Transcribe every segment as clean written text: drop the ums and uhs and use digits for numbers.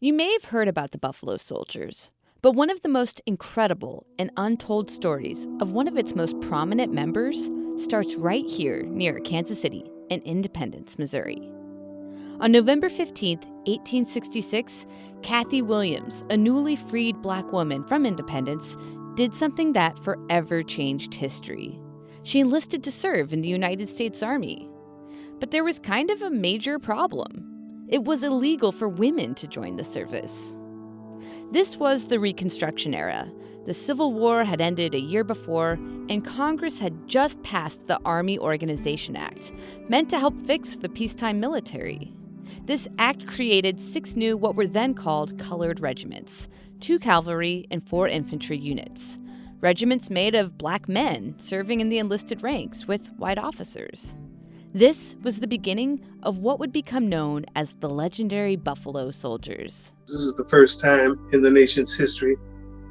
You may have heard about the Buffalo Soldiers, but one of the most incredible and untold stories of one of its most prominent members starts right here near Kansas City in Independence, Missouri. On November 15th, 1866, Cathay Williams, a newly freed black woman from Independence, did something that forever changed history. She enlisted to serve in the United States Army. But there was kind of a major problem. It was illegal for women to join the service. This was the Reconstruction era. The Civil War had ended a year before, and Congress had just passed the Army Organization Act, meant to help fix the peacetime military. This act created 6 new what were then called colored regiments, 2 cavalry and 4 infantry units. Regiments made of black men serving in the enlisted ranks with white officers. This was the beginning of what would become known as the legendary Buffalo Soldiers. This is the first time in the nation's history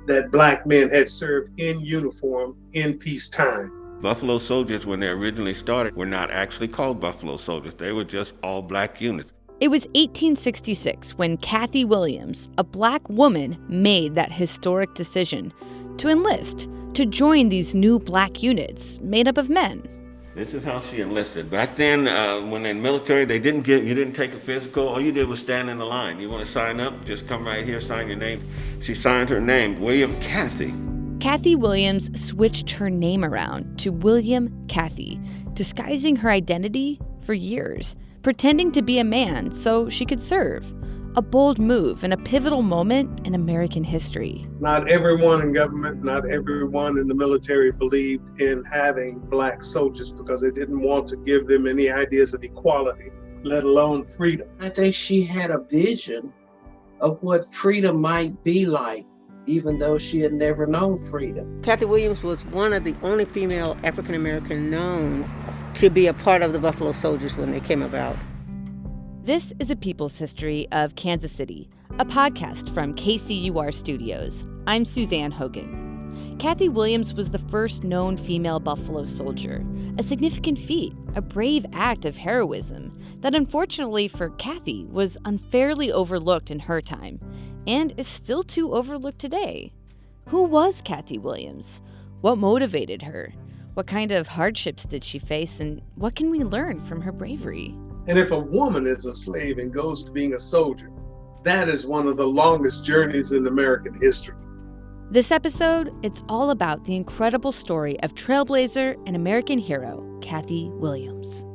that black men had served in uniform in peacetime. Buffalo Soldiers, when they originally started, were not actually called Buffalo Soldiers. They were just all black units. It was 1866 when Cathay Williams, a black woman, made that historic decision to enlist, to join these new black units made up of men. This is how she enlisted. Back then, when in the military, you didn't take a physical. All you did was stand in the line. You want to sign up? Just come right here, sign your name. She signed her name, William Cathay. Cathay Williams switched her name around to William Cathay, disguising her identity for years, pretending to be a man so she could serve. A bold move and a pivotal moment in American history. Not everyone in government, not everyone in the military believed in having black soldiers because they didn't want to give them any ideas of equality, let alone freedom. I think she had a vision of what freedom might be like, even though she had never known freedom. Cathay Williams was one of the only female African-American known to be a part of the Buffalo Soldiers when they came about. This is A People's History of Kansas City, a podcast from KCUR Studios. I'm Suzanne Hogan. Cathay Williams was the first known female Buffalo Soldier, a significant feat, a brave act of heroism that unfortunately for Cathay was unfairly overlooked in her time and is still too overlooked today. Who was Cathay Williams? What motivated her? What kind of hardships did she face, and what can we learn from her bravery? And if a woman is a slave and goes to being a soldier, that is one of the longest journeys in American history. This episode, it's all about the incredible story of trailblazer and American hero, Cathay Williams.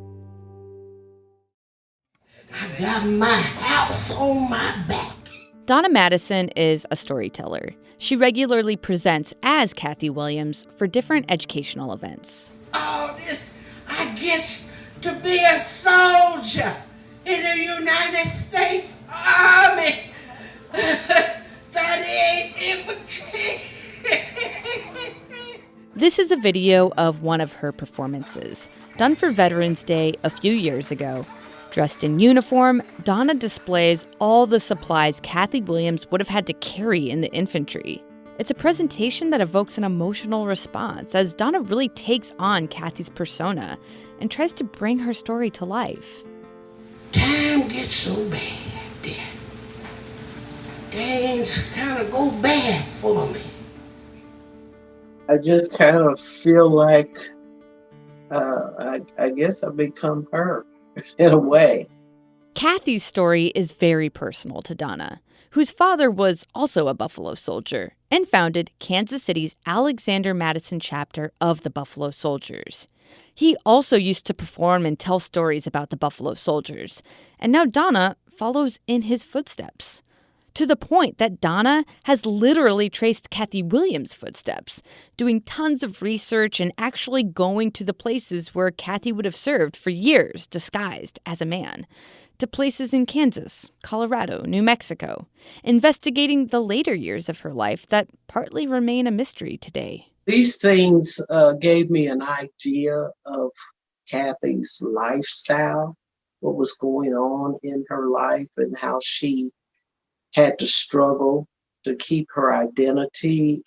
I got my house on my back. Donna Madison is a storyteller. She regularly presents as Cathay Williams for different educational events. All this, I guess, to be a soldier in the United States Army. 38 infantry. This is a video of one of her performances, done for Veterans Day a few years ago. Dressed in uniform, Donna displays all the supplies Cathay Williams would have had to carry in the infantry. It's a presentation that evokes an emotional response as Donna really takes on Cathy's persona and tries to bring her story to life. Time gets so bad, dear. Things kind of go bad for me. I just kind of feel like, I guess I've become her in a way. Cathy's story is very personal to Donna, whose father was also a Buffalo Soldier and founded Kansas City's Alexander Madison chapter of the Buffalo Soldiers. He also used to perform and tell stories about the Buffalo Soldiers, and now Donna follows in his footsteps. To the point that Donna has literally traced Cathay Williams' footsteps, doing tons of research and actually going to the places where Cathay would have served for years disguised as a man, to places in Kansas, Colorado, New Mexico, investigating the later years of her life that partly remain a mystery today. These things gave me an idea of Cathy's lifestyle, what was going on in her life and how she had to struggle to keep her identity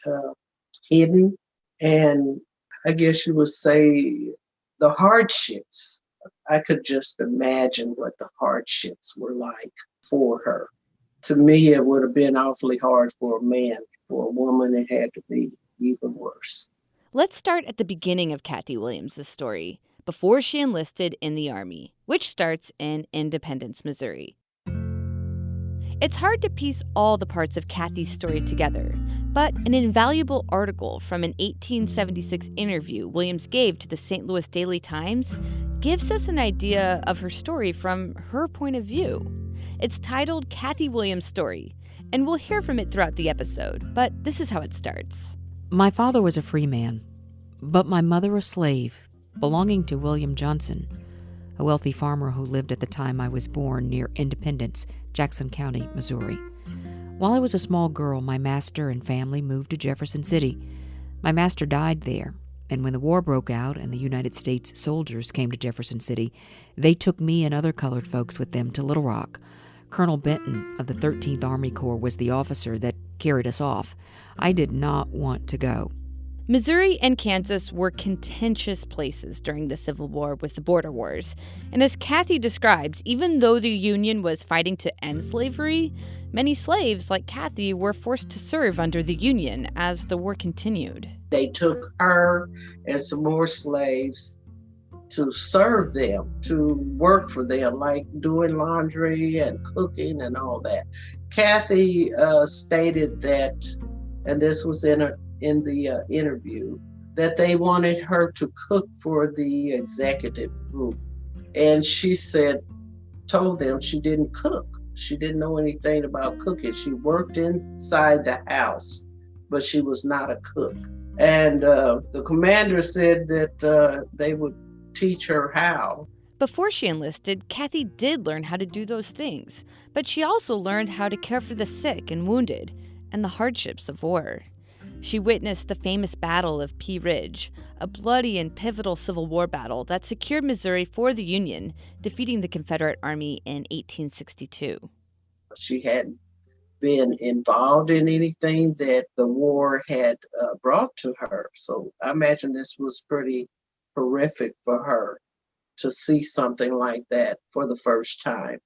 hidden. And I guess you would say the hardships. I could just imagine what the hardships were like for her. To me, it would have been awfully hard for a man. For a woman, it had to be even worse. Let's start at the beginning of Cathay Williams' story, before she enlisted in the Army, which starts in Independence, Missouri. It's hard to piece all the parts of Cathy's story together, but an invaluable article from an 1876 interview Williams gave to the St. Louis Daily Times gives us an idea of her story from her point of view. It's titled Cathay Williams' Story, and we'll hear from it throughout the episode, but this is how it starts. My father was a free man, but my mother a slave, belonging to William Johnson, a wealthy farmer who lived at the time I was born near Independence, Jackson County, Missouri. While I was a small girl, my master and family moved to Jefferson City. My master died there, and when the war broke out and the United States soldiers came to Jefferson City, they took me and other colored folks with them to Little Rock. Colonel Benton of the 13th Army Corps was the officer that carried us off. I did not want to go. Missouri and Kansas were contentious places during the Civil War with the border wars. And as Cathay describes, even though the Union was fighting to end slavery, many slaves like Cathay were forced to serve under the Union as the war continued. They took her and some more slaves to serve them, to work for them, like doing laundry and cooking and all that. Cathay stated that, and this was in the interview, that they wanted her to cook for the executive group. And she told them she didn't cook. She didn't know anything about cooking. She worked inside the house, but she was not a cook. And the commander said that they would teach her how. Before she enlisted, Cathay did learn how to do those things, but she also learned how to care for the sick and wounded and the hardships of war. She witnessed the famous Battle of Pea Ridge, a bloody and pivotal Civil War battle that secured Missouri for the Union, defeating the Confederate Army in 1862. She hadn't been involved in anything that the war had brought to her. So I imagine this was pretty horrific for her to see something like that for the first time.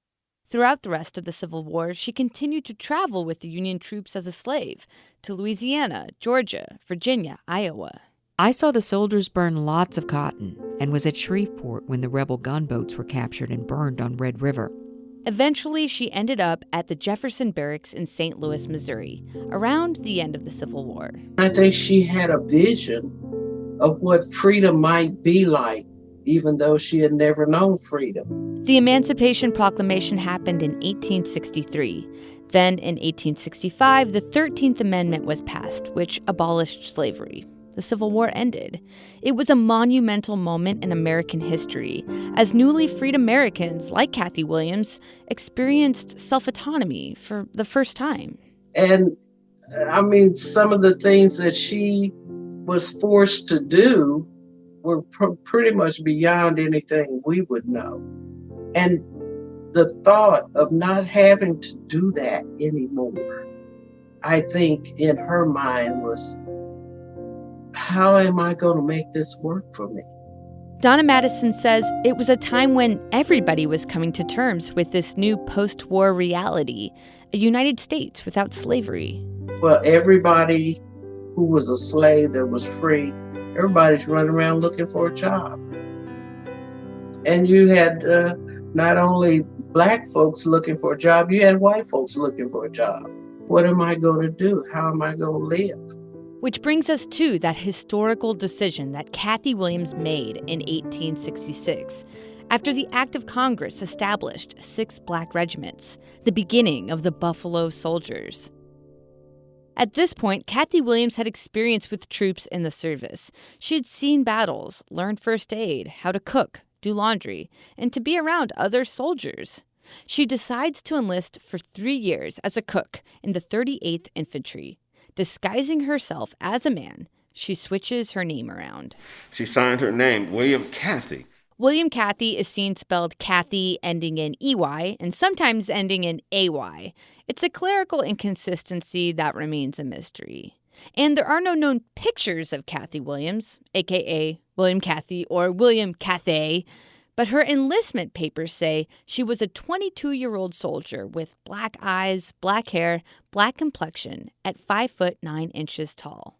Throughout the rest of the Civil War, she continued to travel with the Union troops as a slave to Louisiana, Georgia, Virginia, Iowa. I saw the soldiers burn lots of cotton and was at Shreveport when the rebel gunboats were captured and burned on Red River. Eventually, she ended up at the Jefferson Barracks in St. Louis, Missouri, around the end of the Civil War. I think she had a vision of what freedom might be like, even though she had never known freedom. The Emancipation Proclamation happened in 1863. Then, in 1865, the 13th Amendment was passed, which abolished slavery. The Civil War ended. It was a monumental moment in American history, as newly freed Americans, like Cathay Williams, experienced self-autonomy for the first time. And, I mean, some of the things that she was forced to do were pretty much beyond anything we would know. And the thought of not having to do that anymore, I think in her mind was, how am I going to make this work for me? Donna Madison says it was a time when everybody was coming to terms with this new post-war reality, a United States without slavery. Well, everybody who was a slave that was free, everybody's running around looking for a job. And you had not only black folks looking for a job, you had white folks looking for a job. What am I going to do? How am I going to live? Which brings us to that historical decision that Cathay Williams made in 1866, after the Act of Congress established 6 black regiments, the beginning of the Buffalo Soldiers. At this point, Cathay Williams had experience with troops in the service. She had seen battles, learned first aid, how to cook, do laundry, and to be around other soldiers. She decides to enlist for 3 years as a cook in the 38th Infantry. Disguising herself as a man, she switches her name around. She signed her name, William Cathay. William Cathay is seen spelled Cathy ending in EY and sometimes ending in AY. It's a clerical inconsistency that remains a mystery. And there are no known pictures of Cathay Williams, a.k.a. William Cathay or William Cathay, But her enlistment papers say she was a 22-year-old soldier with black eyes, black hair, black complexion, at 5 foot 9 inches tall.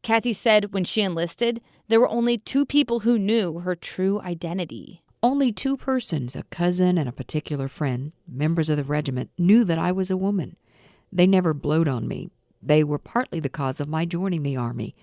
Cathay said when she enlisted, there were only 2 people who knew her true identity. Only 2 persons, a cousin and a particular friend, members of the regiment, knew that I was a woman. They never blowed on me. They were partly the cause of my joining the Army.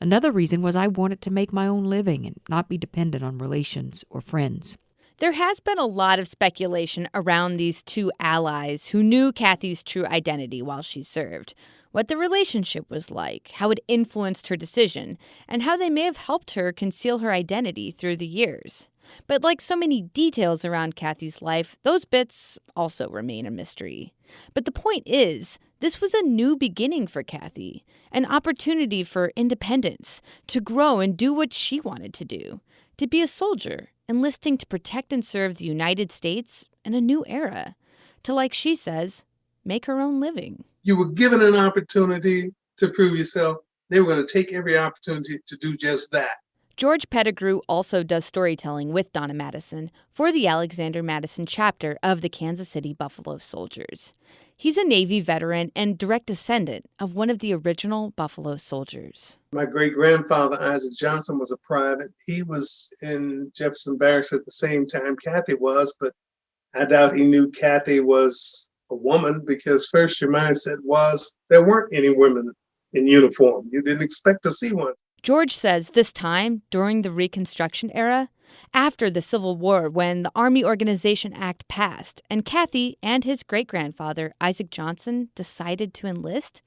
Another reason was I wanted to make my own living and not be dependent on relations or friends. There has been a lot of speculation around these 2 allies who knew Cathy's true identity while she served, what the relationship was like, how it influenced her decision, and how they may have helped her conceal her identity through the years. But like so many details around Cathy's life, those bits also remain a mystery. But the point is, this was a new beginning for Cathay, an opportunity for independence, to grow and do what she wanted to do, to be a soldier, enlisting to protect and serve the United States in a new era, to, like she says, make her own living. You were given an opportunity to prove yourself. They were going to take every opportunity to do just that. George Pettigrew also does storytelling with Donna Madison for the Alexander Madison chapter of the Kansas City Buffalo Soldiers. He's a Navy veteran and direct descendant of one of the original Buffalo Soldiers. My great-grandfather, Isaac Johnson, was a private. He was in Jefferson Barracks at the same time Cathay was, but I doubt he knew Cathay was a woman because first your mindset was there weren't any women in uniform. You didn't expect to see one. George says this time, during the Reconstruction era, after the Civil War when the Army Organization Act passed and Cathay and his great-grandfather, Isaac Johnson, decided to enlist,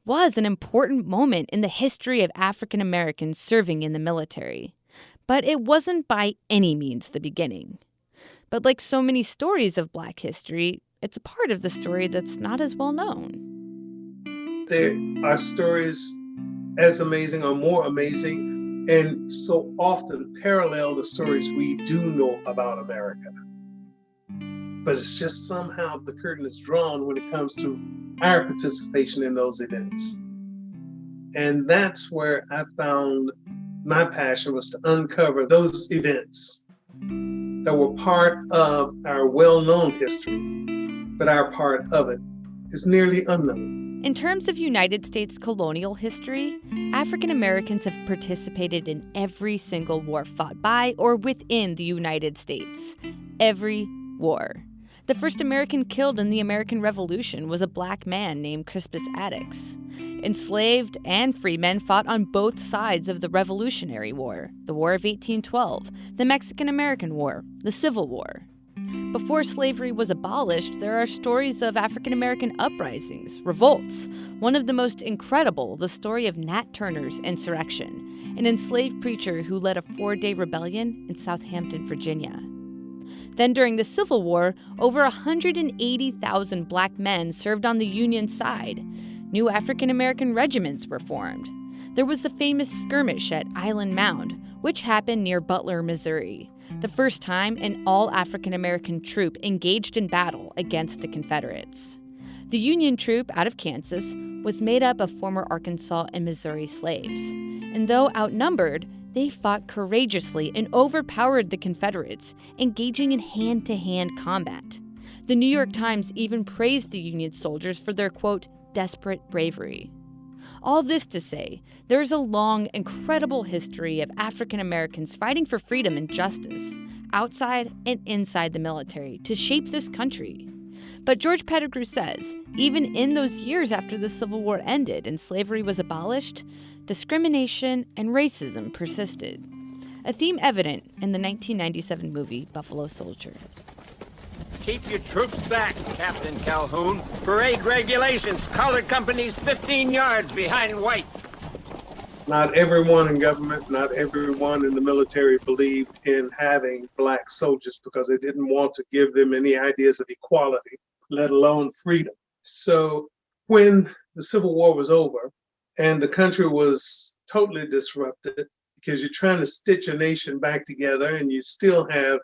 was an important moment in the history of African Americans serving in the military. But it wasn't by any means the beginning. But like so many stories of Black history, it's a part of the story that's not as well known. There are stories as amazing or more amazing, and so often parallel the stories we do know about America. But it's just somehow the curtain is drawn when it comes to our participation in those events. And that's where I found my passion was to uncover those events that were part of our well-known history, but our part of it is nearly unknown. In terms of United States colonial history, African Americans have participated in every single war fought by or within the United States. Every war. The first American killed in the American Revolution was a black man named Crispus Attucks. Enslaved and free men fought on both sides of the Revolutionary War, the War of 1812, the Mexican-American War, the Civil War. Before slavery was abolished, there are stories of African American uprisings, revolts. One of the most incredible, the story of Nat Turner's insurrection, an enslaved preacher who led a 4-day rebellion in Southampton, Virginia. Then during the Civil War, over 180,000 black men served on the Union side. New African American regiments were formed. There was the famous skirmish at Island Mound, which happened near Butler, Missouri, the first time an all-African American troop engaged in battle against the Confederates. The Union troop out of Kansas was made up of former Arkansas and Missouri slaves, and though outnumbered, they fought courageously and overpowered the Confederates, engaging in hand-to-hand combat. The New York Times even praised the Union soldiers for their, quote, desperate bravery. All this to say, there's a long, incredible history of African Americans fighting for freedom and justice, outside and inside the military, to shape this country. But George Pettigrew says, even in those years after the Civil War ended and slavery was abolished, discrimination and racism persisted, a theme evident in the 1997 movie Buffalo Soldier. Keep your troops back, Captain Calhoun. Parade regulations, colored companies 15 yards behind white. Not everyone in government, not everyone in the military believed in having black soldiers because they didn't want to give them any ideas of equality, let alone freedom. So when the Civil War was over and the country was totally disrupted because you're trying to stitch a nation back together and you still have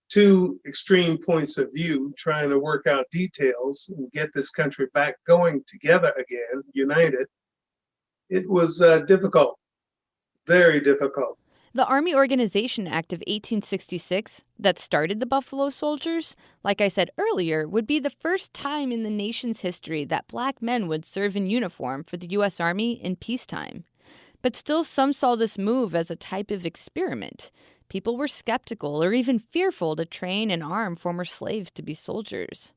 two extreme points of view trying to work out details and get this country back going together again, united, it was difficult, very difficult. The Army Organization Act of 1866 that started the Buffalo Soldiers, like I said earlier, would be the first time in the nation's history that black men would serve in uniform for the U.S. Army in peacetime. But still, some saw this move as a type of experiment. People were skeptical or even fearful to train and arm former slaves to be soldiers.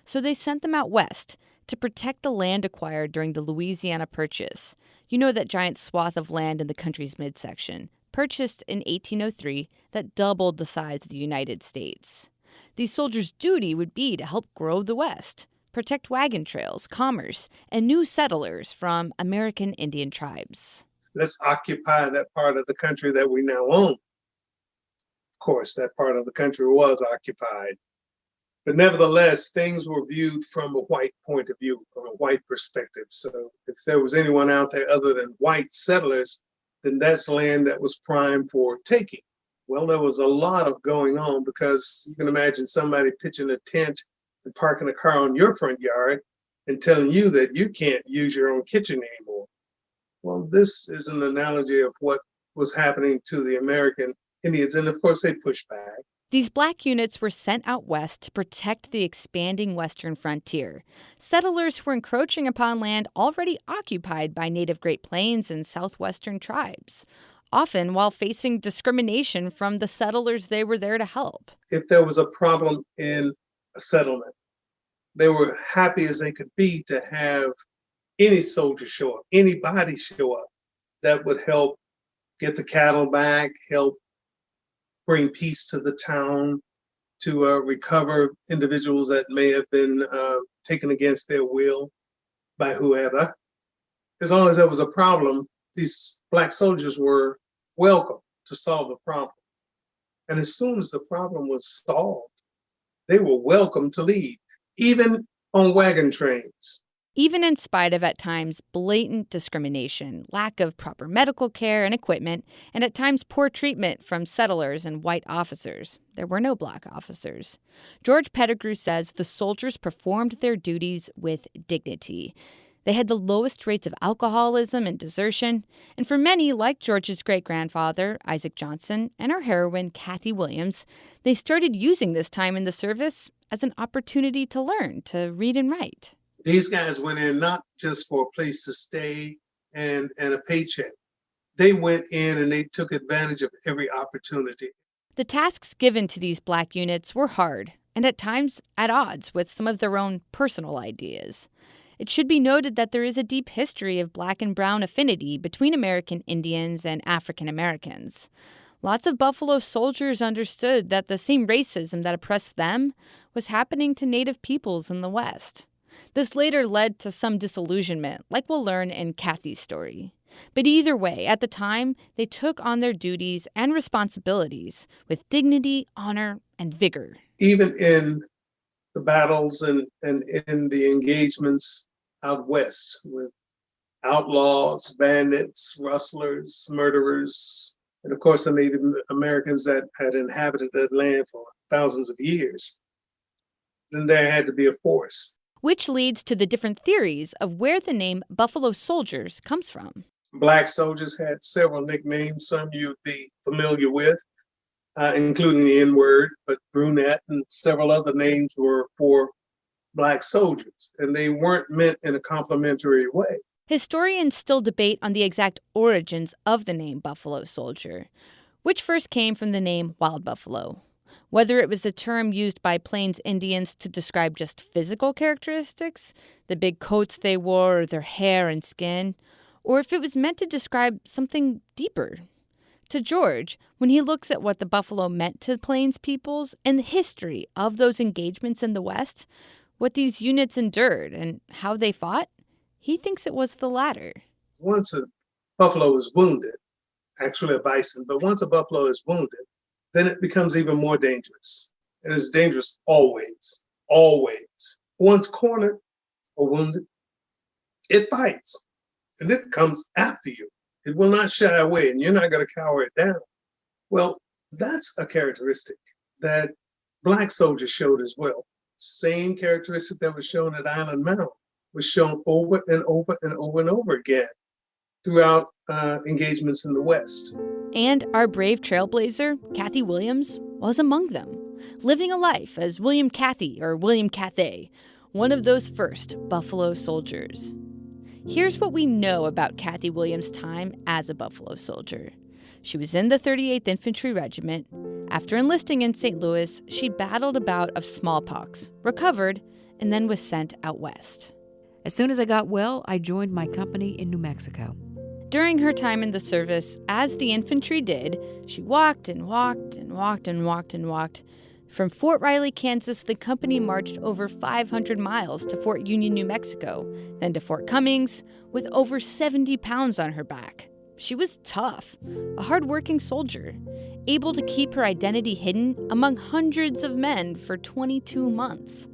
So they sent them out west to protect the land acquired during the Louisiana Purchase. You know, that giant swath of land in the country's midsection, purchased in 1803, that doubled the size of the United States. These soldiers' duty would be to help grow the West, protect wagon trails, commerce, and new settlers from American Indian tribes. Let's occupy that part of the country that we now own. Of course, that part of the country was occupied. But nevertheless, things were viewed from a white point of view, from a white perspective. So if there was anyone out there other than white settlers, then that's land that was prime for taking. Well, there was a lot of going on, because you can imagine somebody pitching a tent and parking a car on your front yard and telling you that you can't use your own kitchen anymore. Well, this is an analogy of what was happening to the American Indians. And of course, they pushed back. These black units were sent out west to protect the expanding western frontier. Settlers were encroaching upon land already occupied by native Great Plains and southwestern tribes, often while facing discrimination from the settlers they were there to help. If there was a problem in a settlement, they were happy as they could be to have any soldier show up, anybody show up that would help get the cattle back, help bring peace to the town, to recover individuals that may have been taken against their will by whoever. As long as there was a problem, these black soldiers were welcome to solve the problem. And as soon as the problem was solved, they were welcome to leave, even on wagon trains. Even in spite of, at times, blatant discrimination, lack of proper medical care and equipment, and at times poor treatment from settlers and white officers, there were no black officers. George Pettigrew says the soldiers performed their duties with dignity. They had the lowest rates of alcoholism and desertion, and for many, like George's great-grandfather, Isaac Johnson, and our heroine, Cathay Williams, they started using this time in the service as an opportunity to learn to read and write. These guys went in not just for a place to stay and a paycheck. They went in and they took advantage of every opportunity. The tasks given to these black units were hard, and at times at odds with some of their own personal ideas. It should be noted that there is a deep history of black and brown affinity between American Indians and African Americans. Lots of Buffalo soldiers understood that the same racism that oppressed them was happening to Native peoples in the West. This later led to some disillusionment, like we'll learn in Cathy's story. But either way, at the time, they took on their duties and responsibilities with dignity, honor, and vigor. Even in the battles and in the engagements out west with outlaws, bandits, rustlers, murderers, and of course the Native Americans that had inhabited that land for thousands of years, then there had to be a force. Which leads to the different theories of where the name Buffalo Soldiers comes from. Black soldiers had several nicknames, some you'd be familiar with, including the N-word, but brunette and several other names were for black soldiers, and they weren't meant in a complimentary way. Historians still debate on the exact origins of the name Buffalo Soldier, which first came from the name Wild Buffalo. Whether it was the term used by Plains Indians to describe just physical characteristics, the big coats they wore, or their hair and skin, or if it was meant to describe something deeper. To George, when he looks at what the buffalo meant to Plains peoples and the history of those engagements in the West, what these units endured and how they fought, he thinks it was the latter. Once a buffalo is wounded, actually a bison, but once a buffalo is wounded, then it becomes even more dangerous. And it's dangerous always, always. Once cornered or wounded, it bites and it comes after you. It will not shy away and you're not going to cower it down. Well, that's a characteristic that Black soldiers showed as well. Same characteristic that was shown at Island Mound was shown over and over and over and over again throughout engagements in the West. And our brave trailblazer, Cathay Williams, was among them, living a life as William Cathay or William Cathay, one of those first Buffalo Soldiers. Here's what we know about Cathay Williams' time as a Buffalo Soldier. She was in the 38th Infantry Regiment. After enlisting in St. Louis, she battled a bout of smallpox, recovered, and then was sent out west. As soon as I got well, I joined my company in New Mexico. During her time in the service, as the infantry did, she walked and walked and walked and walked and walked. From Fort Riley, Kansas, the company marched over 500 miles to Fort Union, New Mexico, then to Fort Cummings, with over 70 pounds on her back. She was tough, a hard-working soldier, able to keep her identity hidden among hundreds of men for 22 months.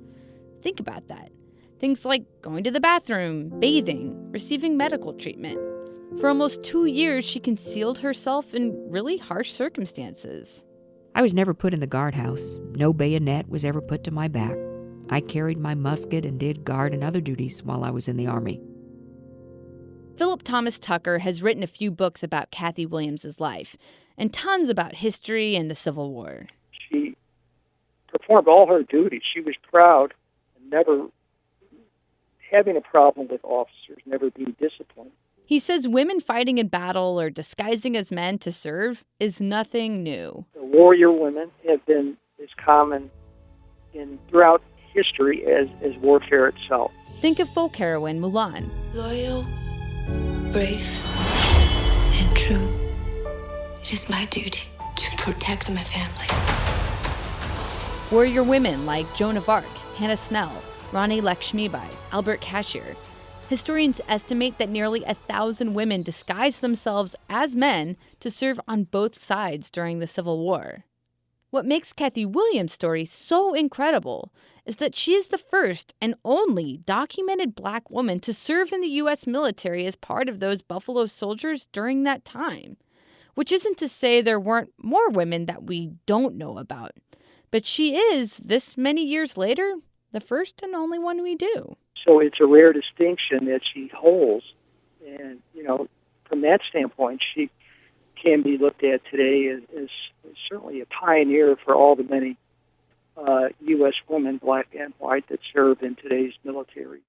Think about that. Things like going to the bathroom, bathing, receiving medical treatment. For almost 2 years, she concealed herself in really harsh circumstances. I was never put in the guardhouse. No bayonet was ever put to my back. I carried my musket and did guard and other duties while I was in the Army. Philip Thomas Tucker has written a few books about Cathay Williams' life and tons about history and the Civil War. She performed all her duties. She was proud and never having a problem with officers, never being disciplined. He says women fighting in battle or disguising as men to serve is nothing new. The warrior women have been as common throughout history as warfare itself. Think of folk heroine Mulan. Loyal, brave, and true. It is my duty to protect my family. Warrior women like Joan of Arc, Hannah Snell, Rani Lakshmibai, Albert Cashier. Historians estimate that nearly 1,000 women disguised themselves as men to serve on both sides during the Civil War. What makes Cathay Williams' story so incredible is that she is the first and only documented Black woman to serve in the U.S. military as part of those Buffalo Soldiers during that time. Which isn't to say there weren't more women that we don't know about. But she is, this many years later, the first and only one we do. So it's a rare distinction that she holds. And, from that standpoint, she can be looked at today as certainly a pioneer for all the many U.S. women, Black and white, that serve in today's military.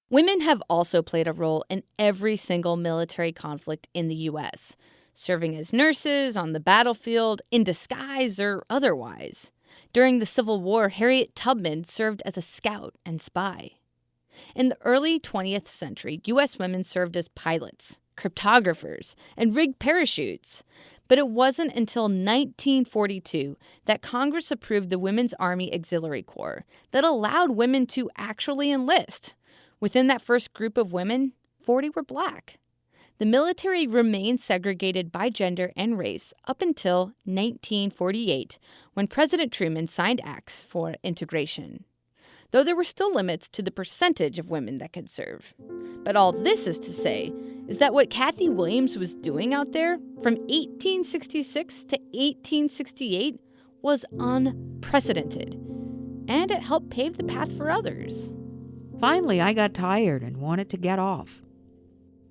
Women have also played a role in every single military conflict in the U.S., serving as nurses, on the battlefield, in disguise, or otherwise. During the Civil War, Harriet Tubman served as a scout and spy. In the early 20th century, U.S. women served as pilots, cryptographers, and rigged parachutes. But it wasn't until 1942 that Congress approved the Women's Army Auxiliary Corps that allowed women to actually enlist. Within that first group of women, 40 were Black. The military remained segregated by gender and race up until 1948, when President Truman signed acts for integration, though there were still limits to the percentage of women that could serve. But all this is to say is that what Cathay Williams was doing out there from 1866 to 1868 was unprecedented, and it helped pave the path for others. Finally, I got tired and wanted to get off.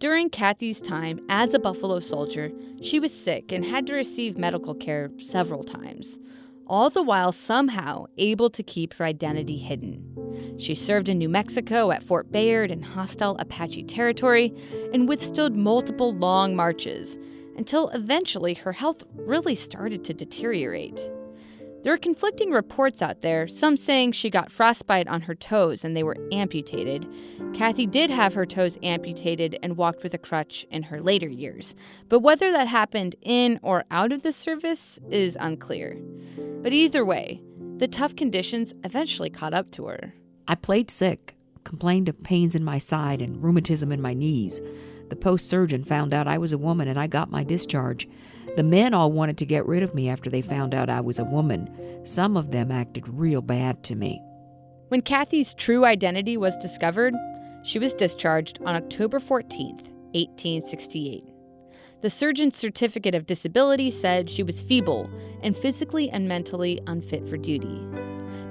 During Cathy's time as a Buffalo Soldier, she was sick and had to receive medical care several times, all the while somehow able to keep her identity hidden. She served in New Mexico at Fort Bayard in hostile Apache territory and withstood multiple long marches until eventually her health really started to deteriorate. There are conflicting reports out there, some saying she got frostbite on her toes and they were amputated. Cathay did have her toes amputated and walked with a crutch in her later years, but whether that happened in or out of the service is unclear. But either way, the tough conditions eventually caught up to her. I played sick, complained of pains in my side and rheumatism in my knees. The post surgeon found out I was a woman and I got my discharge. The men all wanted to get rid of me after they found out I was a woman. Some of them acted real bad to me. When Cathy's true identity was discovered, she was discharged on October 14th, 1868. The surgeon's certificate of disability said she was feeble and physically and mentally unfit for duty.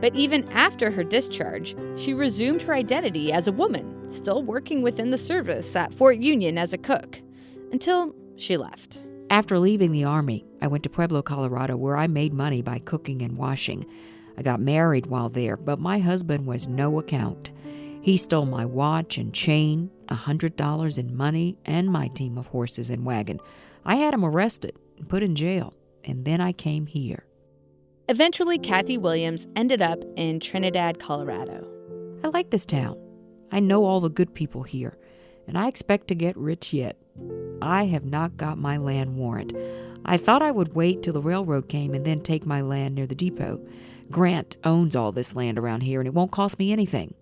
But even after her discharge, she resumed her identity as a woman, still working within the service at Fort Union as a cook, until she left. After leaving the Army, I went to Pueblo, Colorado, where I made money by cooking and washing. I got married while there, but my husband was no account. He stole my watch and chain, $100 in money, and my team of horses and wagon. I had him arrested and put in jail, and then I came here. Eventually, Cathay Williams ended up in Trinidad, Colorado. I like this town. I know all the good people here, and I expect to get rich yet. I have not got my land warrant. I thought I would wait till the railroad came and then take my land near the depot. Grant owns all this land around here, and it won't cost me anything.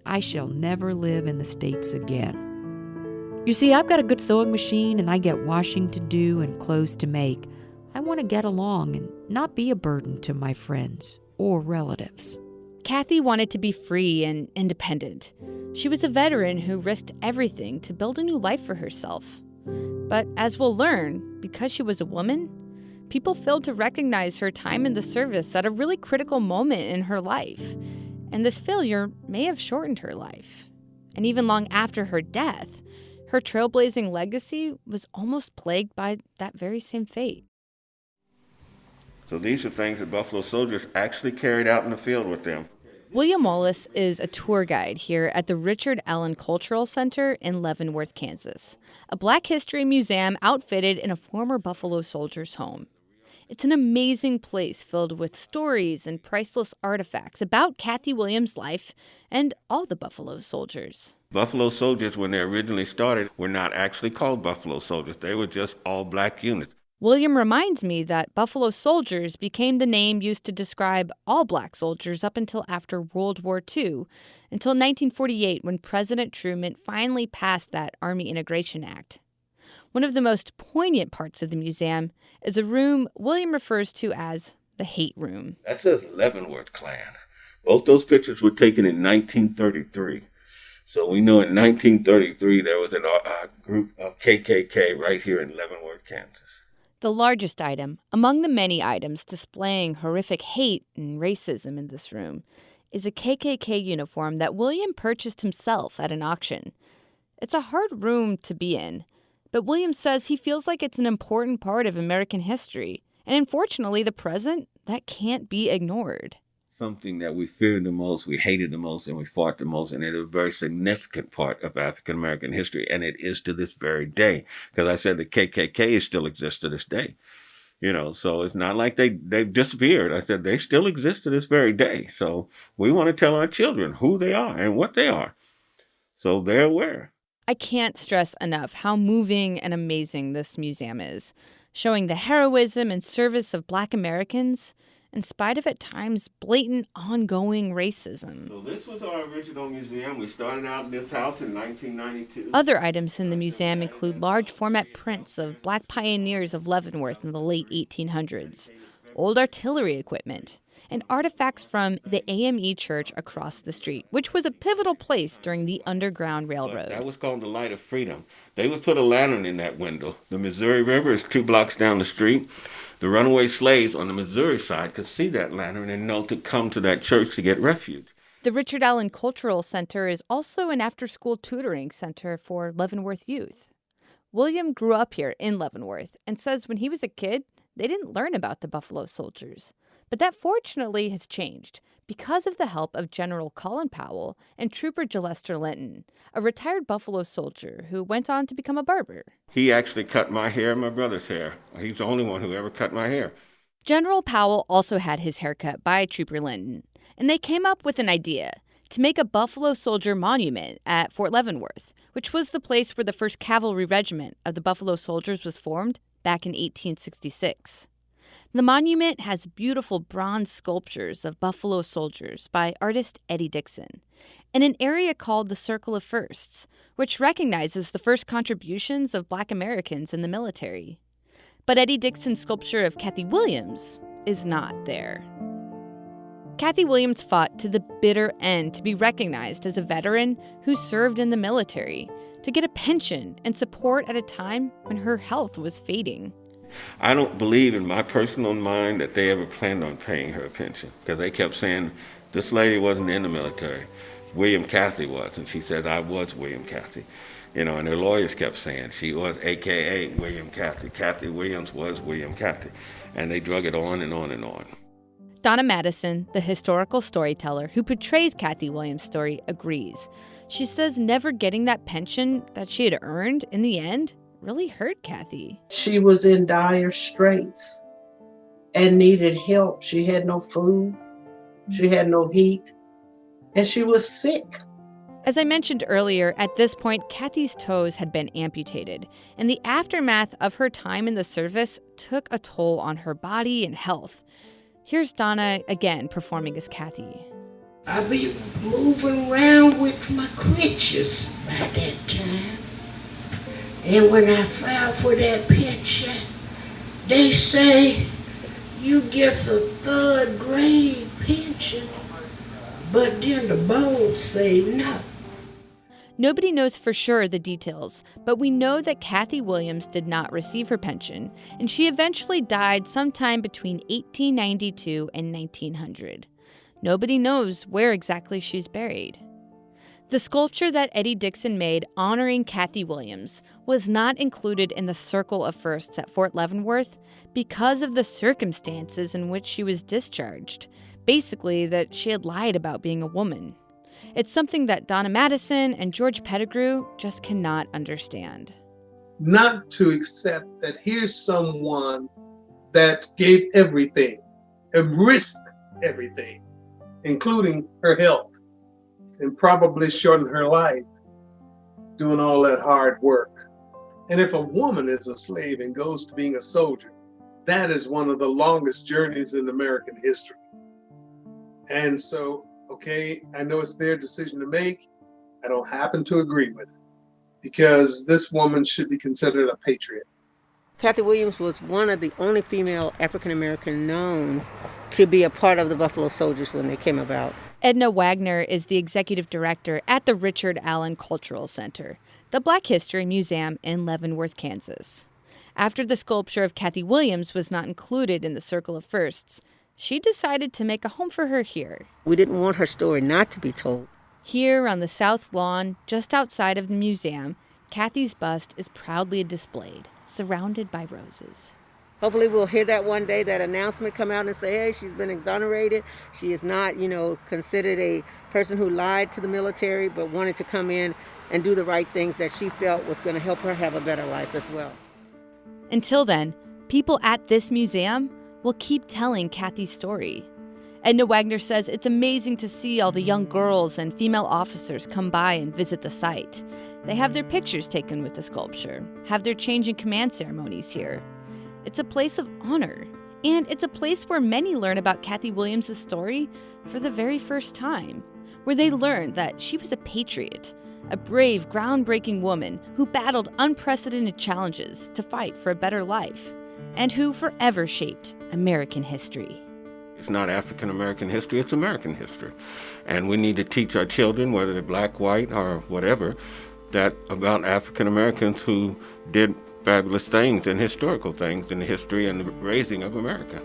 I shall never live in the States again. You see, I've got a good sewing machine, and I get washing to do and clothes to make. I want to get along and not be a burden to my friends or relatives. Cathay wanted to be free and independent. She was a veteran who risked everything to build a new life for herself. But as we'll learn, because she was a woman, people failed to recognize her time in the service at a really critical moment in her life. And this failure may have shortened her life. And even long after her death, her trailblazing legacy was almost plagued by that very same fate. So these are things that Buffalo Soldiers actually carried out in the field with them. William Wallace is a tour guide here at the Richard Allen Cultural Center in Leavenworth, Kansas, a Black History museum outfitted in a former Buffalo soldier's home. It's an amazing place filled with stories and priceless artifacts about Cathay Williams' life and all the Buffalo Soldiers. Buffalo Soldiers, when they originally started, were not actually called Buffalo Soldiers. They were just all black units. William reminds me that Buffalo Soldiers became the name used to describe all black soldiers up until after World War II, until 1948 when President Truman finally passed that Army Integration Act. One of the most poignant parts of the museum is a room William refers to as the Hate Room. That says Leavenworth Clan. Both those pictures were taken in 1933. So we know in 1933 there was a group of KKK right here in Leavenworth, Kansas. The largest item, among the many items displaying horrific hate and racism in this room, is a KKK uniform that William purchased himself at an auction. It's a hard room to be in, but William says he feels like it's an important part of American history, and unfortunately the present, that can't be ignored. Something that we feared the most, we hated the most, and we fought the most, and it is a very significant part of African American history, and it is to this very day. Because I said the KKK still exists to this day, so it's not like they've disappeared. I said they still exist to this very day. So we want to tell our children who they are and what they are, so they're aware. I can't stress enough how moving and amazing this museum is, showing the heroism and service of Black Americans in spite of, at times, blatant, ongoing racism. So this was our original museum. We started out in this house in 1992. Other items in the museum include large format prints of Black pioneers of Leavenworth in the late 1800s, old artillery equipment, and artifacts from the AME Church across the street, which was a pivotal place during the Underground Railroad. That was called the Light of Freedom. They would put a lantern in that window. The Missouri River is 2 blocks down the street. The runaway slaves on the Missouri side could see that lantern and know to come to that church to get refuge. The Richard Allen Cultural Center is also an after-school tutoring center for Leavenworth youth. William grew up here in Leavenworth and says when he was a kid, they didn't learn about the Buffalo Soldiers. But that fortunately has changed because of the help of General Colin Powell and Trooper Gillester Linton, a retired Buffalo soldier who went on to become a barber. He actually cut my hair and my brother's hair. He's the only one who ever cut my hair. General Powell also had his hair cut by Trooper Linton, and they came up with an idea to make a Buffalo Soldier monument at Fort Leavenworth, which was the place where the 1st Cavalry Regiment of the Buffalo Soldiers was formed back in 1866. The monument has beautiful bronze sculptures of Buffalo Soldiers by artist Eddie Dixon, and an area called the Circle of Firsts, which recognizes the first contributions of Black Americans in the military. But Eddie Dixon's sculpture of Cathay Williams is not there. Cathay Williams fought to the bitter end to be recognized as a veteran who served in the military, to get a pension and support at a time when her health was fading. I don't believe in my personal mind that they ever planned on paying her a pension, because they kept saying this lady wasn't in the military. William Cathay was. And she said, I was William Cathay. You know, and her lawyers kept saying she was AKA William Cathay. Cathay Williams was William Cathay. And they drug it on and on and on. Donna Madison, the historical storyteller who portrays Cathay Williams' story, agrees. She says never getting that pension that she had earned in the end really hurt Cathay. She was in dire straits and needed help. She had no food, she had no heat, and she was sick. As I mentioned earlier, at this point, Cathy's toes had been amputated, and the aftermath of her time in the service took a toll on her body and health. Here's Donna again performing as Cathay. I be moving around with my crutches by that time. And when I filed for that pension, they say you get a third grade pension, but then the board say no. Nobody knows for sure the details, but we know that Cathay Williams did not receive her pension, and she eventually died sometime between 1892 and 1900. Nobody knows where exactly she's buried. The sculpture that Eddie Dixon made honoring Cathay Williams was not included in the Circle of Firsts at Fort Leavenworth because of the circumstances in which she was discharged. Basically, that she had lied about being a woman. It's something that Donna Madison and George Pettigrew just cannot understand. Not to accept that here's someone that gave everything and risked everything, including her health, and probably shortened her life doing all that hard work. And if a woman is a slave and goes to being a soldier, that is one of the longest journeys in American history. And so, okay, I know it's their decision to make. I don't happen to agree with it because this woman should be considered a patriot. Cathay Williams was one of the only female African-American known to be a part of the Buffalo Soldiers when they came about. Edna Wagner is the executive director at the Richard Allen Cultural Center, the Black History Museum in Leavenworth, Kansas. After the sculpture of Cathay Williams was not included in the Circle of Firsts, she decided to make a home for her here. We didn't want her story not to be told. Here on the south lawn, just outside of the museum, Cathy's bust is proudly displayed, surrounded by roses. Hopefully we'll hear that one day, that announcement come out and say, hey, she's been exonerated. She is not, considered a person who lied to the military, but wanted to come in and do the right things that she felt was going to help her have a better life as well. Until then, people at this museum will keep telling Cathy's story. Edna Wagner says it's amazing to see all the young girls and female officers come by and visit the site. They have their pictures taken with the sculpture, have their change in command ceremonies here. It's a place of honor, and it's a place where many learn about Cathay Williams' story for the very first time, where they learn that she was a patriot, a brave, groundbreaking woman who battled unprecedented challenges to fight for a better life, and who forever shaped American history. It's not African American history, it's American history. And we need to teach our children, whether they're black, white, or whatever, that about African Americans who did fabulous things and historical things in the history and the raising of America.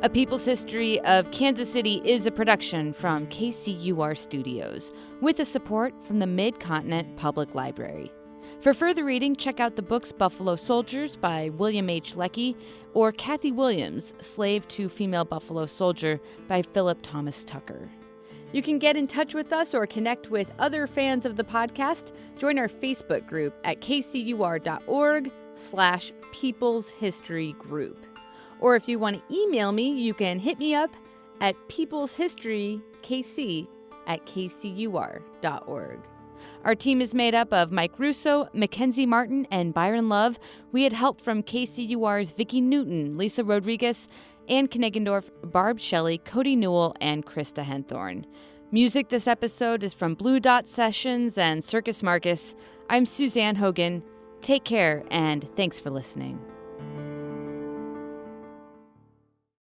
A People's History of Kansas City is a production from KCUR Studios, with the support from the Mid-Continent Public Library. For further reading, check out the books Buffalo Soldiers by William H. Leckie or Cathay Williams, Slave to Female Buffalo Soldier by Philip Thomas Tucker. You can get in touch with us or connect with other fans of the podcast. Join our Facebook group at kcur.org/People's History Group. Or if you want to email me, you can hit me up at peopleshistorykc@kcur.org. Our team is made up of Mike Russo, Mackenzie Martin, and Byron Love. We had help from KCUR's Vicki Newton, Lisa Rodriguez, Ann Kneggendorf, Barb Shelley, Cody Newell, and Krista Henthorn. Music this episode is from Blue Dot Sessions and Circus Marcus. I'm Suzanne Hogan. Take care, and thanks for listening.